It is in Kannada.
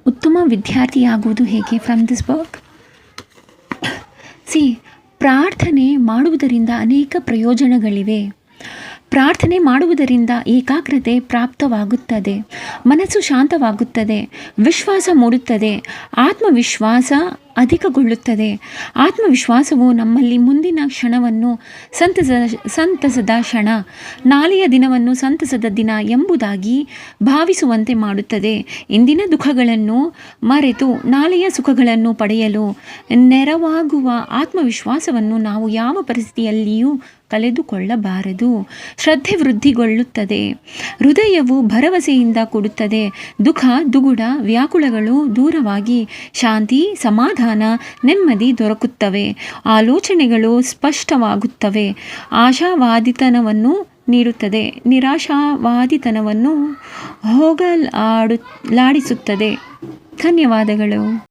ಉತ್ತಮ ವಿದ್ಯಾರ್ಥಿಯಾಗುವುದು ಹೇಗೆ ಫ್ರಮ್ ದಿಸ್ ಬುಕ್? ಪ್ರಾರ್ಥನೆ ಮಾಡುವುದರಿಂದ ಅನೇಕ ಪ್ರಯೋಜನಗಳಿವೆ. ಪ್ರಾರ್ಥನೆ ಮಾಡುವುದರಿಂದ ಏಕಾಗ್ರತೆ ಪ್ರಾಪ್ತವಾಗುತ್ತದೆ, ಮನಸ್ಸು ಶಾಂತವಾಗುತ್ತದೆ, ವಿಶ್ವಾಸ ಮೂಡುತ್ತದೆ, ಆತ್ಮವಿಶ್ವಾಸ ಅಧಿಕಗೊಳ್ಳುತ್ತದೆ. ಆತ್ಮವಿಶ್ವಾಸವು ನಮ್ಮಲ್ಲಿ ಮುಂದಿನ ಕ್ಷಣವನ್ನು ಸಂತಸದ ಕ್ಷಣ, ನಾಳೆಯ ದಿನವನ್ನು ಸಂತಸದ ದಿನ ಎಂಬುದಾಗಿ ಭಾವಿಸುವಂತೆ ಮಾಡುತ್ತದೆ. ಇಂದಿನ ದುಃಖಗಳನ್ನು ಮರೆತು ನಾಳೆಯ ಸುಖಗಳನ್ನು ಪಡೆಯಲು ನೆರವಾಗುವ ಆತ್ಮವಿಶ್ವಾಸವನ್ನು ನಾವು ಯಾವ ಪರಿಸ್ಥಿತಿಯಲ್ಲಿಯೂ ಕಳೆದುಕೊಳ್ಳಬಾರದು. ಶ್ರದ್ಧೆ ವೃದ್ಧಿಗೊಳ್ಳುತ್ತದೆ, ಹೃದಯವು ಭರವಸೆಯಿಂದ ಕೂಡುತ್ತದೆ, ದುಃಖ ದುಗುಡ ವ್ಯಾಕುಲಗಳು ದೂರವಾಗಿ ಶಾಂತಿ ಸಮಾಧಾನ ನೆಮ್ಮದಿ ದೊರಕುತ್ತವೆ, ಆಲೋಚನೆಗಳು ಸ್ಪಷ್ಟವಾಗುತ್ತವೆ, ಆಶಾವಾದಿತನವನ್ನು ನೀಡುತ್ತದೆ, ನಿರಾಶಾವಾದಿತನವನ್ನು ಹೋಗಲಾಡಿಸುತ್ತದೆ. ಧನ್ಯವಾದಗಳು.